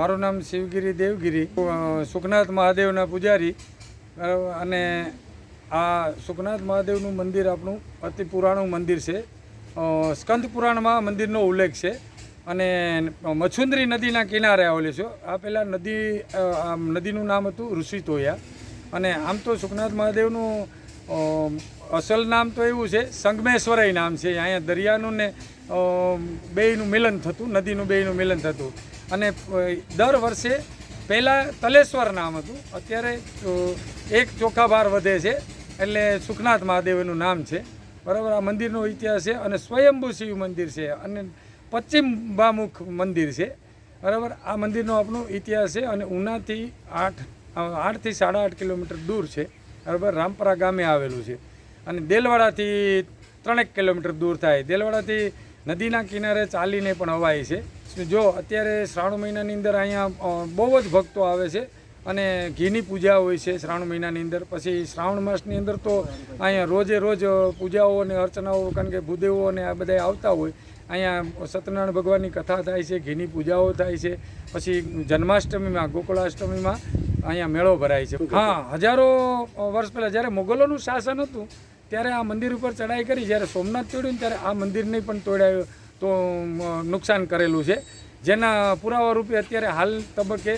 મારું નામ શિવગીરી દેવગીરી, સુખનાથ મહાદેવના પૂજારી. અને આ સુખનાથ મહાદેવનું મંદિર આપણું અતિ પુરાણું મંદિર છે. સ્કંદ પુરાણમાં મંદિરનો ઉલ્લેખ છે અને મછુંદરી નદીના કિનારે આવેલી છે. આ પહેલાં નદીનું નામ હતું ઋષિતોયા. અને આમ તો સુખનાથ મહાદેવનું અસલ નામ તો એવું છે, સંગમેશ્વરય નામ છે. અહીંયા દરિયાનું ને બેયનું મિલન થતું, નદીનું બેયનું મિલન થતું. અને દર વર્ષે પહેલાં તલેશ્વર નામ હતું, અત્યારે એક ચોખા બાર વધે છે એટલે સુખનાથ મહાદેવનું નામ છે. બરાબર. આ મંદિરનો ઇતિહાસ છે અને સ્વયંભૂ શિવ મંદિર છે અને પશ્ચિમ બામુખ મંદિર છે. બરાબર. આ મંદિરનો આપણો ઇતિહાસ છે અને ઉનાથી 8 થી 8.5 કિલોમીટર દૂર છે. બરાબર. રામપરા ગામે આવેલું છે અને દેલવાડાથી 3 કિલોમીટર દૂર થાય. દેલવાડાથી નદીના કિનારે ચાલીને પણ અવાય છે. જો અત્યારે શ્રાવણ મહિનાની અંદર અહીંયા બહુ જ ભક્તો આવે છે અને ઘીની પૂજા હોય છે શ્રાવણ મહિનાની અંદર. પછી શ્રાવણ માસની અંદર તો અહીંયા રોજે રોજ પૂજાઓ અને અર્ચનાઓ, કારણ કે ભૂદેવો અને આ બધા આવતા હોય. અહીંયા સત્યનારાયણ ભગવાનની કથા થાય છે, ઘીની પૂજાઓ થાય છે. પછી જન્માષ્ટમીમાં, ગોકુળાષ્ટમીમાં અહીંયા મેળો ભરાય છે. હા, હજારો વર્ષ પહેલાં જ્યારે મોગલોનું શાસન હતું ત્યારે આ મંદિર ઉપર ચડાઈ કરી. જ્યારે સોમનાથ તોડ્યું ત્યારે આ મંદિરને પણ તોડાયું, તો નુકસાન કરેલું છે. જેના પુરાવા રૂપે અત્યારે હાલ તબક્કે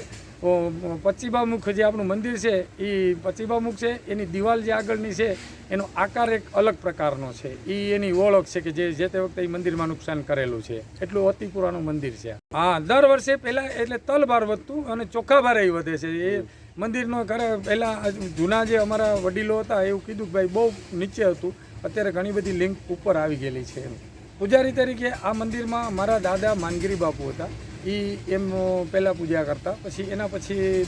પશ્ચિમામુખ જે આપણું મંદિર છે એ પશ્ચિમામુખ છે. એની દિવાલ જે આગળની છે એનો આકાર એક અલગ પ્રકારનો છે. એ એની ઓળખ છે કે જે તે વખતે એ મંદિરમાં નુકસાન કરેલું છે. એટલું અતિ પુરાણું મંદિર છે. હા, દર વર્ષે પહેલાં એટલે તલભાર વધતું અને ચોખાભાર એ વધે છે. એ મંદિરનો ઘરે પહેલાં જૂના જે અમારા વડીલો હતા એવું કીધું કે ભાઈ બહુ નીચે હતું, અત્યારે ઘણી બધી લિંક ઉપર આવી ગયેલી છે. પૂજારી તરીકે આ મંદિરમાં મારા દાદા માનગીરી બાપુ હતા. એમ પહેલાં પૂજા કરતા. પછી એના પછી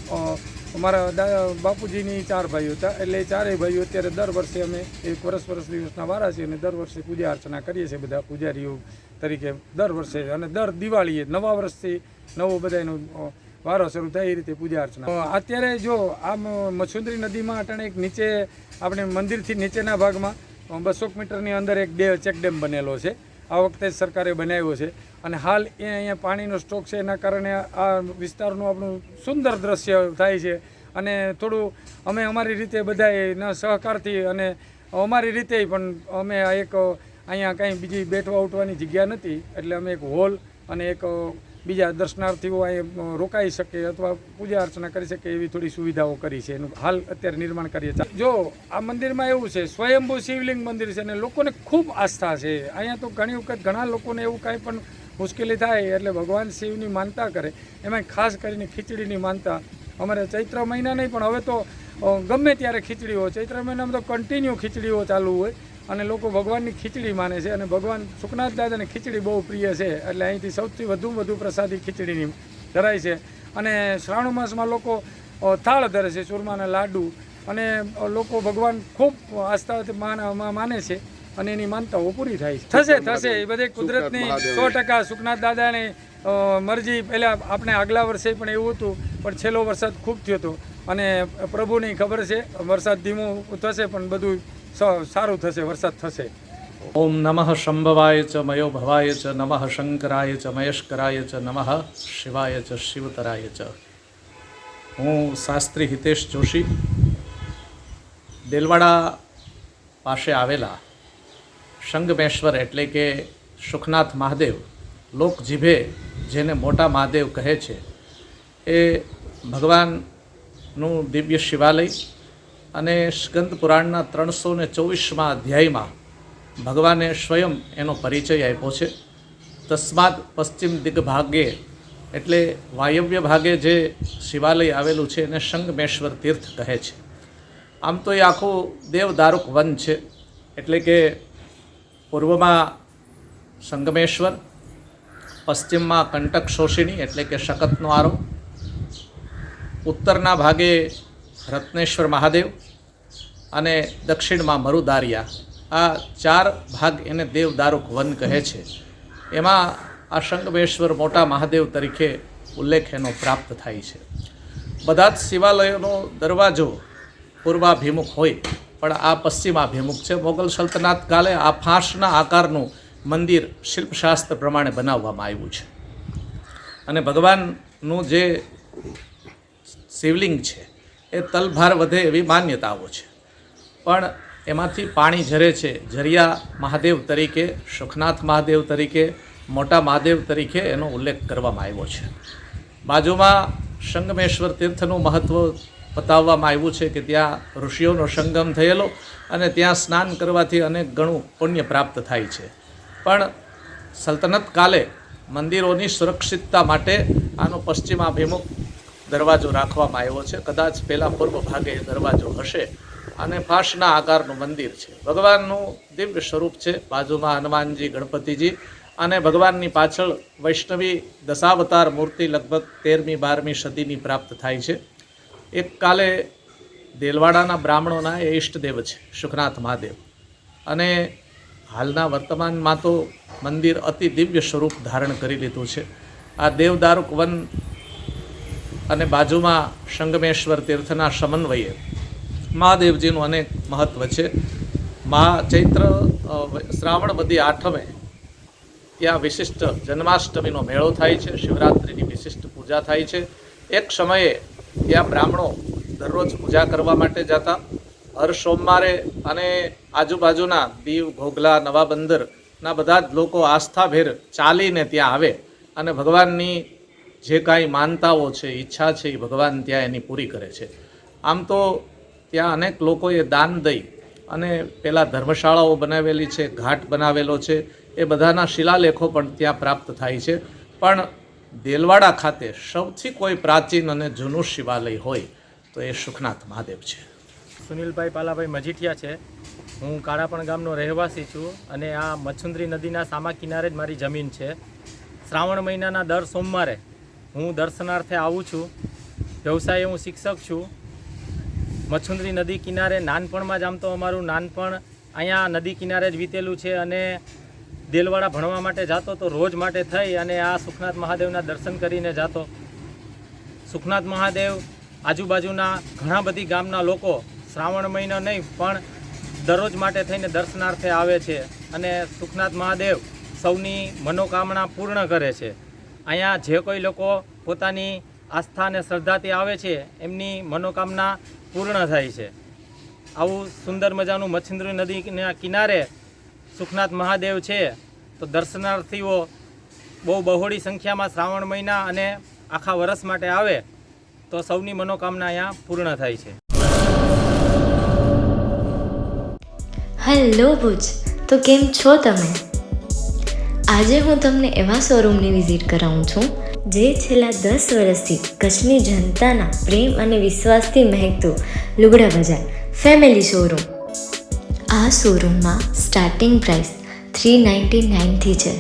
અમારા બાપુજીની 4 ભાઈઓ હતા. એટલે 4 ભાઈઓ અત્યારે દર વર્ષે અમે એક વર્ષ દિવસના વારા છે અને દર વર્ષે પૂજા અર્ચના કરીએ છીએ બધા પૂજારીઓ તરીકે દર વર્ષે. અને દર દિવાળીએ નવા વર્ષથી નવો બધાનો વારો શરૂ થાય એ રીતે પૂજા અર્ચના. અત્યારે જો આમ મછુંદરી નદીમાં અટાણે એક નીચે આપણે મંદિરથી નીચેના ભાગમાં 200 મીટરની અંદર એક ચેકડેમ બનેલો છે. આ વખતે સરકારે બનાવ્યો છે અને હાલ એ અહીંયા પાણીનો સ્ટોક છે. એના કારણે આ વિસ્તારનું આપણું સુંદર દ્રશ્ય થાય છે. અને થોડું અમે અમારી રીતે બધાના સહકારથી અને અમારી રીતે પણ અમે આ એક અહીંયા કાંઈ બીજી બેઠવા ઉઠવાની જગ્યા નથી એટલે અમે એક હોલ અને એક બીજા દર્શનાર્થીઓ અહીં રોકાઈ શકે અથવા પૂજા અર્ચના કરી શકે એવી થોડી સુવિધાઓ કરી છે. એનું હાલ અત્યારે નિર્માણ કરીએ છીએ. જો આ મંદિરમાં એવું છે, સ્વયંભૂ શિવલિંગ મંદિર છે અને લોકોને ખૂબ આસ્થા છે. અહીંયા તો ઘણી વખત ઘણા લોકોને એવું કાંઈ પણ મુશ્કેલી થાય એટલે ભગવાન શિવની માનતા કરે. એમાં ખાસ કરીને ખીચડીની માનતા. અમારે ચૈત્ર મહિના નહીં પણ હવે તો ગમે ત્યારે ખીચડી હોય. ચૈત્ર મહિનામાં તો કન્ટિન્યુ ખીચડીઓ ચાલુ હોય અને લોકો ભગવાનની ખીચડી માને છે. અને ભગવાન સુખનાથ દાદાને ખીચડી બહુ પ્રિય છે એટલે અહીંથી સૌથી વધુ પ્રસાદી ખીચડીની ધરાય છે. અને શ્રાવણ માસમાં લોકો થાળ ધરે છે, ચૂરમાના લાડુ. અને લોકો ભગવાન ખૂબ આસ્થાથી માને છે અને એની માનતાઓ પૂરી થાય છે. થશે એ બધી કુદરતની 100% સુખનાથ દાદાની મરજી. પહેલાં આપણે આગલા વર્ષે પણ એવું હતું પણ છેલ્લો વરસાદ ખૂબ થયો હતો અને પ્રભુની ખબર છે વરસાદ ધીમો થશે પણ બધું સારું થશે, વરસાદ થશે. ઓમ નમઃ શંભવાય ચ મયો ભવાય ચ નમઃ શંકરાય ચ મહેશકરાય ચ નમઃ શિવાય ચ શિવતરાય ચ. હું શાસ્ત્રી હિતેશ જોશી, દેલવાડા પાસે આવેલા સંગમેશ્વર એટલે કે સુખનાથ મહાદેવ, લોકજીભે જેને મોટા મહાદેવ કહે છે, એ ભગવાનનું દિવ્ય શિવાલય અને સ્કંદ પુરાણના 324માં અધ્યાયમાં ભગવાને સ્વયં એનો પરિચય આપ્યો છે. તસ્માદ પશ્ચિમ દિગ્ભાગે એટલે વાયવ્ય ભાગે જે શિવાલય આવેલું છે એને સંગમેશ્વર તીર્થ કહે છે. આમ તો એ આખું દેવદારુક વન છે. એટલે કે પૂર્વમાં સંગમેશ્વર, પશ્ચિમમાં કંટક શોષિણી એટલે કે શકતનો આરો, ઉત્તરના ભાગે રત્નેશ્વર મહાદેવ અને દક્ષિણમાં મરુદારિયા. આ 4 ભાગ એને દેવદારુક વન કહે છે. એમાં આ સંગમેશ્વર મોટા મહાદેવ તરીકે ઉલ્લેખ એનો પ્રાપ્ત થાય છે. બધા જ શિવાલયોનો દરવાજો પૂર્વાભિમુખ હોય પણ આ પશ્ચિમાભિમુખ છે. મોગલ સલ્તનત કાલે આ ફાંસના આકારનું મંદિર શિલ્પશાસ્ત્ર પ્રમાણે બનાવવામાં આવ્યું છે અને ભગવાન ભગવાનનું જે શિવલિંગ છે એ તલભાર વધે એવી માન્યતાઓ છે, પણ એમાંથી પાણી ઝરે છે. ઝરિયા મહાદેવ તરીકે, સુખનાથ મહાદેવ તરીકે, મોટા મહાદેવ તરીકે એનો ઉલ્લેખ કરવામાં આવ્યો છે. બાજુમાં સંગમેશ્વર તીર્થનું મહત્ત્વ બતાવવામાં આવ્યું છે કે ત્યાં ઋષિઓનો સંગમ થયેલો અને ત્યાં સ્નાન કરવાથી અનેક ગણું પુણ્ય પ્રાપ્ત થાય છે. પણ સલ્તનત કાલે મંદિરોની સુરક્ષિતતા માટે આનો પશ્ચિમાભિમુખ દરવાજો રાખવામાં આવ્યો છે. કદાચ પહેલાં પૂર્વ ભાગે એ દરવાજો હશે અને ફાંસના આકારનું મંદિર છે. ભગવાનનું દિવ્ય સ્વરૂપ છે. બાજુમાં હનુમાનજી, ગણપતિજી અને ભગવાનની પાછળ વૈષ્ણવી દશાવતાર મૂર્તિ લગભગ 13મી-12મી સદીની પ્રાપ્ત થાય છે. એક કાલે દેલવાડાના બ્રાહ્મણોના એ ઈષ્ટદેવ છે સુખનાથ મહાદેવ, અને હાલના વર્તમાનમાં તો મંદિર અતિ દિવ્ય સ્વરૂપ ધારણ કરી લીધું છે. આ દેવદારુક વન અને બાજુમાં સંગમેશ્વર તીર્થના સમન્વયે મહાદેવજીનું અનેક મહત્ત્વ છે. ચૈત્ર શ્રાવણ બધી આઠમે ત્યાં વિશિષ્ટ જન્માષ્ટમીનો મેળો થાય છે. શિવરાત્રિની વિશિષ્ટ પૂજા થાય છે. એક સમયે ત્યાં બ્રાહ્મણો દરરોજ પૂજા કરવા માટે જતા. હર સોમવારે અને આજુબાજુના દીવ, ઘોઘલા, નવા બંદરના બધા જ લોકો આસ્થાભેર ચાલીને ત્યાં આવે અને ભગવાનની જે કાંઈ માનતાઓ છે, ઈચ્છા છે, એ ભગવાન ત્યાં એની પૂરી કરે છે. આમ તો ત્યાં અનેક લોકોએ દાન દઈ અને પેલા ધર્મશાળાઓ બનાવેલી છે, ઘાટ બનાવેલો છે, એ બધાના શિલાલેખો પણ ત્યાં પ્રાપ્ત થાય છે. પણ દેલવાડા ખાતે સૌથી કોઈ પ્રાચીન અને જૂનું શિવાલય હોય તો એ સુખનાથ મહાદેવ છે. સુનિલભાઈ પાલાભાઈ મજીઠિયા છે. હું કાળાપણ ગામનો રહેવાસી છું અને આ મચ્છુંદરી નદીના સામા કિનારે જ મારી જમીન છે. શ્રાવણ મહિનાના દર સોમવારે હું દર્શનાર્થે આવું છું. વ્યવસાયે હું શિક્ષક છું. મચ્છુંદરી નદી કિનારે નાનપણમાં જ આમ તો અમારું નાનપણ અહીંયા નદી કિનારે જ વીતેલું છે અને દેલવાડા ભણવા માટે જાતો તો રોજ માટે થઈ અને આ સુખનાથ મહાદેવના દર્શન કરીને જાતો. સુખનાથ મહાદેવ આજુબાજુના ઘણા બધી ગામના લોકો શ્રાવણ મહિનો નહીં પણ દરરોજ માટે થઈને દર્શનાર્થે આવે છે અને સુખનાથ મહાદેવ સૌની મનોકામના પૂર્ણ કરે છે. અહીંયા જે કોઈ લોકો પોતાની આસ્થા અને શ્રદ્ધાથી આવે છે એમની મનોકામના પૂર્ણ થાય છે. આવું સુંદર મજાનું મચ્છુંદરી નદીના કિનારે સુખનાથ મહાદેવ છે તો દર્શનાર્થીઓ બહુ બહોળી સંખ્યામાં શ્રાવણ મહિના અને આખા વર્ષ માટે આવે તો સૌની મનોકામના અહીંયા પૂર્ણ થાય છે. હેલો ભુજ, તો કેમ છો તમે? આજે હું તમને એવા શોરૂમની વિઝિટ કરાવું છું જે છેલ્લા 10 વર્ષથી કચ્છની જનતાના પ્રેમ અને વિશ્વાસથી મહેકતું લુગડા બજાર ફેમિલી શોરૂમ. આ શોરૂમમાં સ્ટાર્ટિંગ પ્રાઇસ 399થી છે,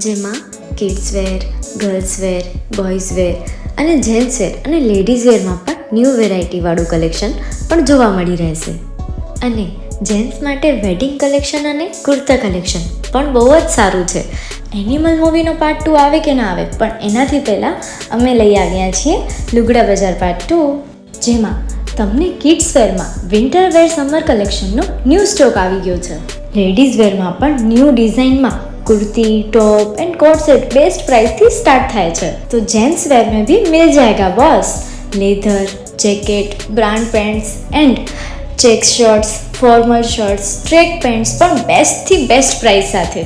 જેમાં kids wear, girls wear, boys wear અને જેન્ટ્સ વેર અને લેડીઝ વેરમાં પણ ન્યૂ વેરાયટીવાળું કલેક્શન પણ જોવા મળી રહેશે. અને જેન્ટ્સ માટે વેડિંગ કલેક્શન અને કુર્તા કલેક્શન પણ બહુ જ સારું છે. એનિમલ મૂવીનો પાર્ટ 2 આવે કે ના આવે, પણ એનાથી પહેલાં અમે લઈ આવ્યા છીએ લુગડા બજાર પાર્ટ 2, જેમાં તમને કિડ્સ વેરમાં વિન્ટર વેર સમર કલેક્શનનો ન્યૂ સ્ટોક આવી ગયો છે. લેડીઝ વેરમાં પણ ન્યૂ ડિઝાઇનમાં kurti, top and coat set best price थी स्टार्ट थाय छे. तो जेंट्स वेर में भी मिल जाएगा boss. Leather, jacket, brand pants and check shirts, formal shirts, track pants पर बेस्ट थी बेस्ट प्राइस साथे.